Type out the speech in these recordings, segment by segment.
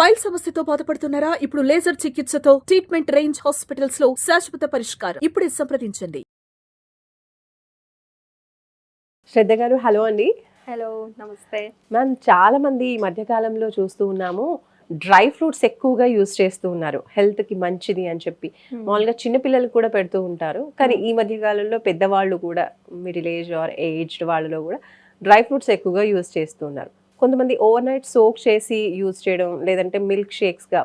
Pile సమస్యతో బాధపడుతున్నారా? ఇప్పుడు లేజర్ చికిత్సతో ట్రీట్మెంట్ రేంజ్ హాస్పిటల్స్ లో శాశ్వత పరిష్కారం. ఇప్పుడే సంప్రదించండి. శ్రద్ధ గారు, హలో అండి. హలో, నమస్తే మ్యామ్, చాలా మంది ఈ మధ్యకాలంలో చూస్తూ ఉన్నాము, డ్రై ఫ్రూట్స్ ఎక్కువగా యూస్ చేస్తూ ఉన్నారు, హెల్త్కి మంచిది అని చెప్పి. మామూలుగా చిన్నపిల్లలు కూడా పెడుతూ ఉంటారు, కానీ ఈ మధ్యకాలంలో పెద్దవాళ్ళు కూడా, మిడిల్ ఏజ్ ఆర్ ఏజ్డ్ వాళ్ళలో కూడా డ్రై ఫ్రూట్స్ ఎక్కువగా యూస్ చేస్తూ ఉన్నారు. కొంతమంది ఓవర్ నైట్ సోక్ చేసి యూస్ చేయడం, లేదంటే మిల్క్ షేక్స్గా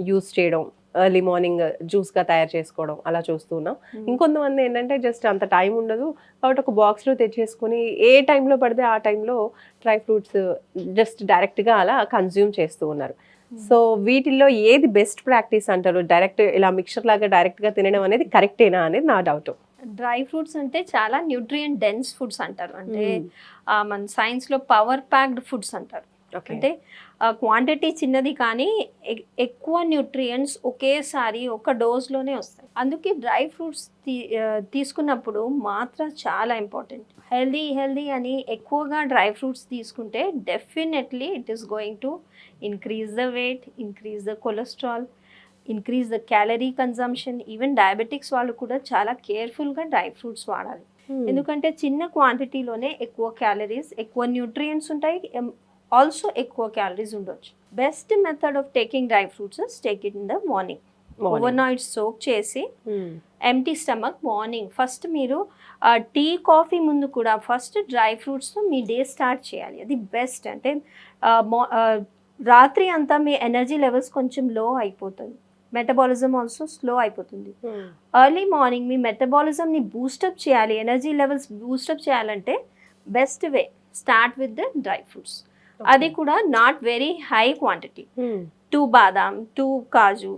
యూస్ చేయడం, ఎర్లీ మార్నింగ్ జ్యూస్గా తయారు చేసుకోవడం, అలా చూస్తూ ఉన్నాం. ఇంకొంతమంది ఏంటంటే జస్ట్ అంత టైం ఉండదు కాబట్టి ఒక బాక్స్లో తెచ్చేసుకొని ఏ టైంలో పడితే ఆ టైంలో డ్రై ఫ్రూట్స్ జస్ట్ డైరెక్ట్గా అలా కన్జ్యూమ్ చేస్తూ ఉన్నారు. సో వీటిల్లో ఏది బెస్ట్ ప్రాక్టీస్ అంటారు? డైరెక్ట్ ఇలా మిక్చర్ లాగా డైరెక్ట్గా తినడం అనేది కరెక్టేనా అనేది నా డౌట్. డ్రై ఫ్రూట్స్ అంటే చాలా న్యూట్రియంట్ డెన్స్ ఫుడ్స్ అంటారు. అంటే మన సైన్స్లో పవర్ ప్యాక్డ్ ఫుడ్స్ అంటారు. అంటే క్వాంటిటీ చిన్నది కానీ ఎక్కువ న్యూట్రియంట్స్ ఒకేసారి ఒక డోస్లోనే వస్తాయి. అందుకే డ్రై ఫ్రూట్స్ తీసుకున్నప్పుడు మాత్రం చాలా ఇంపార్టెంట్. హెల్దీ అని ఎక్కువగా డ్రై ఫ్రూట్స్ తీసుకుంటే definitely it is going to increase the weight, increase the cholesterol, increase the calorie consumption. Even diabetics వాళ్ళు కూడా చాలా కేర్ఫుల్గా డ్రై ఫ్రూట్స్ వాడాలి. ఎందుకంటే చిన్న క్వాంటిటీలోనే ఎక్కువ క్యాలరీస్, ఎక్కువ న్యూట్రియంట్స్ ఉంటాయి, ఆల్సో ఎక్కువ క్యాలరీస్ ఉండొచ్చు. Best method of taking dry fruits is take it in the morning. Over night soak చేసి ఎంటీ స్టమక్ మార్నింగ్ ఫస్ట్ మీరు టీ కాఫీ ముందు కూడా ఫస్ట్ డ్రై ఫ్రూట్స్తో మీ డే స్టార్ట్ చేయాలి. అది బెస్ట్. అంటే రాత్రి అంతా మీ ఎనర్జీ లెవెల్స్ కొంచెం లో అయిపోతుంది, మెటబాలిజం ఆల్సో స్లో అయిపోతుంది. ఎర్లీ మార్నింగ్ మీ మెటబాలిజంని బూస్టప్ చేయాలి, ఎనర్జీ లెవెల్స్ బూస్టప్ చేయాలంటే best way start with the dry fruits. అది కూడా నాట్ వెరీ హై క్వాంటిటీ. 2 బాదాం, 2 కాజు,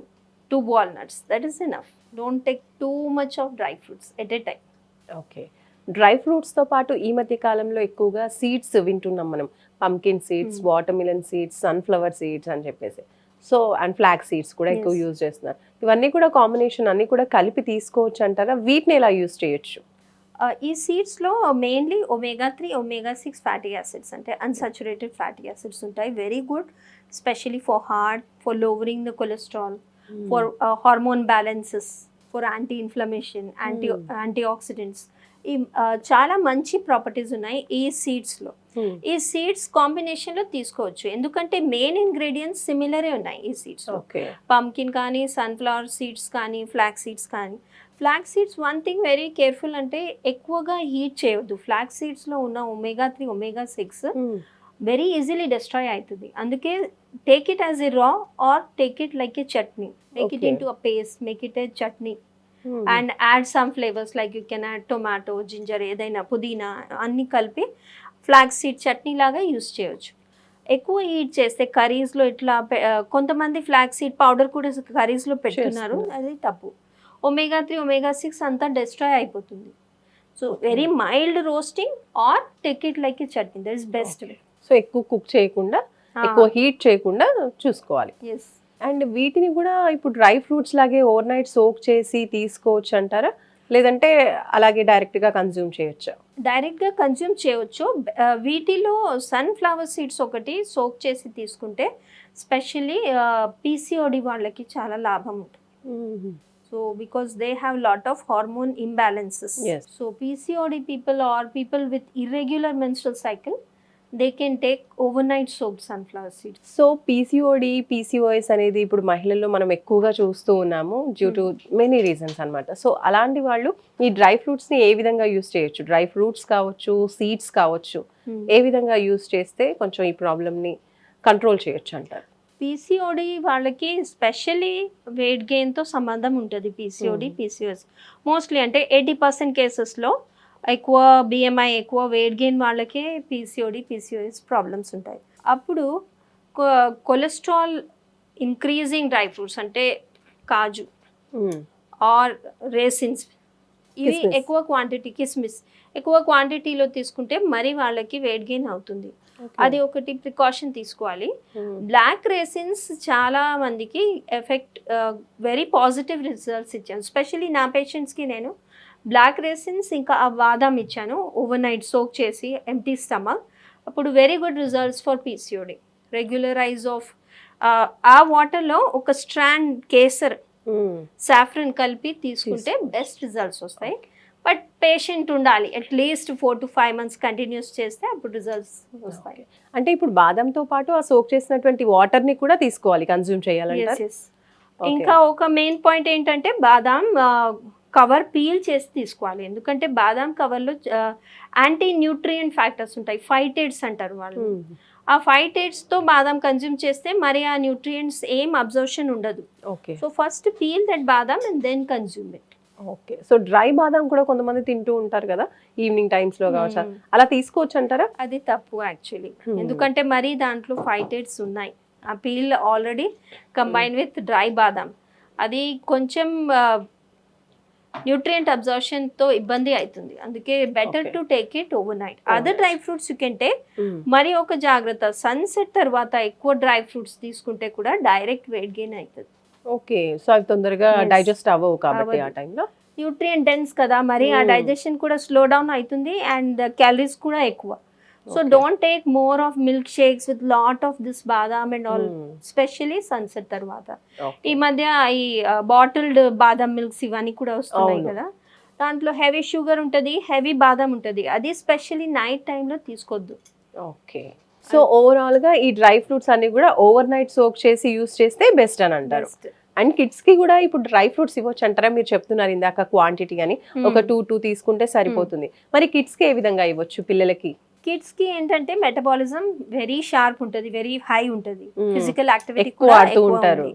2 walnuts, that is enough. Don't take too much of dry fruits at a time. Okay. Dry ఫ్రూట్స్తో పాటు ఈ మధ్య కాలంలో ఎక్కువగా సీడ్స్ వింటున్నాం మనం. Pumpkin seeds, watermelon seeds, sunflower seeds అని చెప్పేసి. సో అండ్ ఫ్లాక్ సీడ్స్ కూడా ఎక్కువ యూజ్ చేస్తున్నారు. ఇవన్నీ కూడా కాంబినేషన్ అన్నీ కూడా కలిపి తీసుకోవచ్చు అంటారా? వీటిని ఎలా యూజ్ చేయొచ్చు? ఈ సీడ్స్లో mainly omega-3, omega-6 fatty acids అంటే అన్సాచురేటెడ్ ఫ్యాటీ యాసిడ్స్ ఉంటాయి. Very good, specially for heart, for lowering the cholesterol, for hormone balances, for anti inflammation, anti oxidants. ఈ చాలా మంచి ప్రాపర్టీస్ ఉన్నాయి ఈ సీడ్స్లో. ఈ సీడ్స్ కాంబినేషన్లో తీసుకోవచ్చు, ఎందుకంటే మెయిన్ ఇంగ్రీడియంట్స్ సిమిలరే ఉన్నాయి ఈ సీడ్స్. పంకిన్ కానీ, సన్ఫ్లవర్ సీడ్స్ కానీ, ఫ్లాక్ సీడ్స్ కానీ. Flax seeds one thing very careful అంటే ఎక్కువగా హీట్ చేయవద్దు. ఫ్లాక్ సీడ్స్లో ఉన్న omega-3, omega-6 very easily destroy అవుతుంది. అందుకే take it as a raw or take it like a chutney. Make it into a paste, make it a chutney and add some flavours like you can add tomato, ginger, ఏదైనా పుదీనా అన్నీ కలిపి flax seed chutney లాగా use చేయవచ్చు. ఎక్కువ heat చేస్తే కర్రీస్లో ఇట్లా కొంతమంది ఫ్లాక్ సీడ్ పౌడర్ కూడా కర్రీస్లో పెడుతున్నారు, అది తప్పు. omega-3, omega-6 అంతా డిస్ట్రాయ్ అయిపోతుంది. So very mild roasting or take it like a chutney, that is best way. So ఎక్కువ కుక్ చేయకుండా, ఎక్కువ హీట్ చేయకుండా చూసుకోవాలి. ఎస్. అండ్ వీటిని కూడా ఇప్పుడు డ్రై ఫ్రూట్స్ లాగే ఓవర్ నైట్ సోక్ చేసి తీసుకోవచ్చు అంటారా, లేదంటే అలాగే డైరెక్ట్గా కన్జ్యూమ్ చేయొచ్చా? డైరెక్ట్గా కన్జ్యూమ్ చేయవచ్చు. వీటిలో సన్ఫ్లవర్ సీడ్స్ ఒకటి సోక్ చేసి తీసుకుంటే స్పెషల్లీ పీసీఓడి వాళ్ళకి చాలా లాభం ఉంటుంది. So because they have lot of hormone imbalances. Yes. So PCOD people or people with irregular menstrual cycle, they can take overnight soaked sunflower seeds. So PCOD, PCOS అనేది ఇప్పుడు మహిళల్లో మనం ఎక్కువగా చూస్తూ ఉన్నాము డ్యూ టు మెనీ రీజన్స్ అన్నమాట. So అలాంటి వాళ్ళు ఈ డ్రై ఫ్రూట్స్ని ఏ విధంగా యూస్ చేయొచ్చు? డ్రై ఫ్రూట్స్ కావచ్చు, సీడ్స్ కావచ్చు, ఏ విధంగా యూస్ చేస్తే కొంచెం ఈ ప్రాబ్లమ్ని కంట్రోల్ చేయొచ్చు అంటారు? పీసీఓడి వాళ్ళకి స్పెషల్లీ వెయిట్ గెయిన్తో సంబంధం ఉంటుంది. పీసీఓడి, పీసీఓఎస్ మోస్ట్లీ అంటే 80% కేసెస్లో ఎక్కువ బిఎంఐ, ఎక్కువ వెయిట్ గెయిన్ వాళ్ళకే పీసీఓడి, పీసీఓఎస్ ప్రాబ్లమ్స్ ఉంటాయి. అప్పుడు కొలెస్ట్రాల్ ఇంక్రీజింగ్ డ్రై ఫ్రూట్స్ అంటే కాజు ఆర్ రేసిన్స్, ఇవి ఎక్కువ క్వాంటిటీ, కిస్మిస్ ఎక్కువ క్వాంటిటీలో తీసుకుంటే మరి వాళ్ళకి వెయిట్ గెయిన్ అవుతుంది. అది ఒకటి ప్రికాషన్ తీసుకోవాలి. బ్లాక్ రేసిన్స్ చాలా మందికి ఎఫెక్ట్, వెరీ పాజిటివ్ రిజల్ట్స్ ఇచ్చాను. స్పెషల్లీ నా పేషెంట్స్కి నేను బ్లాక్ రేసిన్స్ ఇంకా ఆ బాదాం ఇచ్చాను ఓవర్ నైట్ సోక్ చేసి ఎంటీ స్టమక్. అప్పుడు very good results for PCOD. Regularise of ఆ వాటర్లో ఒక స్ట్రాండ్ కేసర్ సాఫ్రన్ కలిపి తీసుకుంటే బెస్ట్ రిజల్ట్స్ వస్తాయి. బట్ పేషెంట్ ఉండాలి, అట్లీస్ట్ 4 to 5 months కంటిన్యూస్ చేస్తే అప్పుడు రిజల్ట్స్ వస్తాయి. అంటే ఇప్పుడు బాదంతో పాటు ఆ సోక్ చేసినటువంటి వాటర్ ని కూడా తీసుకోవాలి, కన్జ్యూమ్ చేయాలంటే. Yes, yes. ఇంకా ఒక మెయిన్ పాయింట్ ఏంటంటే బాదాం కవర్ పీల్ చేసి తీసుకోవాలి. ఎందుకంటే బాదాం కవర్లో యాంటీ న్యూట్రియంట్ ఫ్యాక్టర్స్ ఉంటాయి, ఫైటేట్స్ అంటారు వాళ్ళు. ఆ ఫైటేట్స్తో బాదాం కన్జ్యూమ్ చేస్తే మరి ఆ న్యూట్రియంట్స్ ఏం అబ్జర్ప్షన్ ఉండదు. Okay. So first peel that బాదాం and then consume it. Okay. So dry బాదాం కూడా కొంతమంది తింటూ ఉంటారు కదా ఈవినింగ్ టైమ్స్ లో కావచ్చు, అలా తీసుకోవచ్చు అంటారా? అది తప్పు యాక్చువల్లీ. ఎందుకంటే మరి దాంట్లో ఫైటేట్స్ ఉన్నాయి. ఆ peel already combine with dry బాదాం, అది కొంచెం న్యూట్రియంట్ అబ్జర్ప్షన్తో ఇబ్బంది అవుతుంది. అందుకే better to take it over night. Other dry fruits you can take. మరి ఒక జాగ్రత్త, సన్సెట్ తర్వాత ఎక్కువ డ్రై ఫ్రూట్స్ తీసుకుంటే కూడా డైరెక్ట్ వెయిట్ గెయిన్ అవుతుంది. ఓకే. సో అవి తొందరగా డైజెస్ట్ అవ్వవు కాబట్టి ఆ టైంలో. న్యూట్రియంట్ డెన్స్ కదా, మరి ఆ డైజెషన్ కూడా స్లో డౌన్ అవుతుంది అండ్ క్యాలరీస్ కూడా ఎక్కువ. So don't take more of milk shakes with lot of this badam and all, especially sunset తర్వాత. ఈ మధ్య ఈ బాటిల్డ్ బాదాం మిల్క్స్ ఇవన్నీ కూడా వస్తున్నాయి కదా, దాంట్లో హెవీ షుగర్ ఉంటుంది, హెవీ బాదాం ఉంటుంది. అది స్పెషలీ నైట్ టైంలో తీసుకోవద్దు. ఓకే. సో ఓవరాల్ గా ఈ డ్రై ఫ్రూట్స్ అన్ని కూడా ఓవర్ నైట్ సోక్ చేసి యూస్ చేస్తే బెస్ట్ అని అంటారు. అండ్ కిడ్స్ కి కూడా ఇప్పుడు డ్రై ఫ్రూట్స్ ఇవ్వచ్చు అంటారా? మీరు చెప్తున్నారు ఇందాక క్వాంటిటీ అని, ఒక 2 తీసుకుంటే సరిపోతుంది. మరి కిడ్స్ కి ఏ విధంగా ఇవ్వచ్చు పిల్లలకి? కిడ్స్ కి ఏంటంటే మెటబాలిజం వెరీ షార్ప్ ఉంటుంది, వెరీ హై ఉంటుంది, ఫిజికల్ యాక్టివిటీ ఎక్కువ కూడా ఆడుతూ ఉంటారు.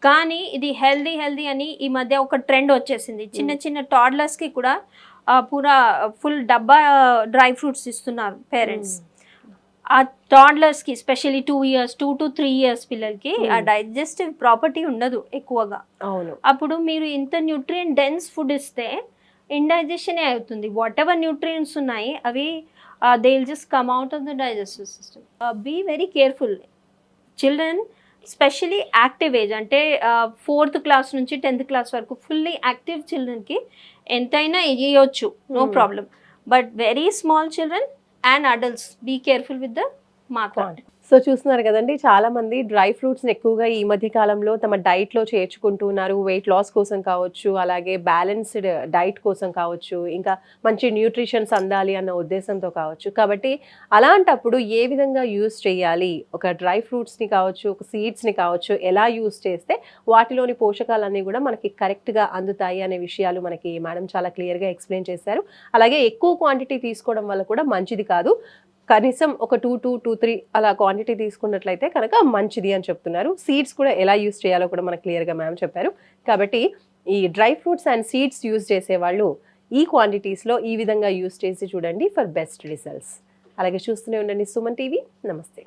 కానీ ఇది హెల్దీ అని ఈ మధ్య ఒక ట్రెండ్ వచ్చేసింది. చిన్న చిన్న టాడ్లర్స్ కి కూడా పూరా ఫుల్ డబ్బా డ్రై ఫ్రూట్స్ ఇస్తున్నారు పేరెంట్స్. ఆ టాడ్లర్స్కి స్పెషల్లీ 2 to 3 years పిల్లలకి ఆ డైజెస్టివ్ ప్రాపర్టీ ఉండదు ఎక్కువగా. అవును. అప్పుడు మీరు ఇంత న్యూట్రియంట్ డెన్స్ ఫుడ్ ఇస్తే ఇండైజెషనే అవుతుంది. వాట్ ఎవర్ న్యూట్రియంట్స్ ఉన్నాయి అవి they will just come out of the digestive system. Be very careful. Children specially active age అంటే 4th class నుంచి 10th class వరకు ఫుల్లీ యాక్టివ్ చిల్డ్రన్కి ఎంతైనా ఇవ్వచ్చు, no problem. But very small children and adults be careful with the market. So చూస్తున్నారు కదండి, చాలా మంది డ్రై ఫ్రూట్స్ ఎక్కువగా ఈ మధ్య కాలంలో తమ డైట్ లో చేర్చుకుంటున్నారు. వెయిట్ లాస్ కోసం కావచ్చు, అలాగే బ్యాలెన్స్డ్ డైట్ కోసం కావచ్చు, ఇంకా మంచి న్యూట్రిషన్స్ అందాలి అన్న ఉద్దేశంతో కావచ్చు. కాబట్టి అలాంటప్పుడు ఏ విధంగా యూస్ చేయాలి, ఒక డ్రై ఫ్రూట్స్ ని కావచ్చు, ఒక సీడ్స్ ని కావచ్చు, ఎలా యూస్ చేస్తే వాటిలోని పోషకాలన్నీ కూడా మనకి కరెక్ట్ గా అందుతాయి అనే విషయాలు మనకి మేడం చాలా క్లియర్ గా ఎక్స్ప్లెయిన్ చేశారు. అలాగే ఎక్కువ క్వాంటిటీ తీసుకోవడం వల్ల కూడా మంచిది కాదు, కనీసం ఒక 2 to 3 అలా క్వాంటిటీ తీసుకున్నట్లయితే కనుక మంచిది అని చెప్తున్నారు. సీడ్స్ కూడా ఎలా యూస్ చేయాలో కూడా మనకు క్లియర్గా మ్యామ్ చెప్పారు. కాబట్టి ఈ dry fruits and seeds use చేసేవాళ్ళు ఈ క్వాంటిటీస్లో ఈ విధంగా యూస్ చేసి చూడండి ఫర్ బెస్ట్ రిజల్ట్స్. అలాగే చూస్తూనే ఉండండి సుమన్ టీవీ. నమస్తే.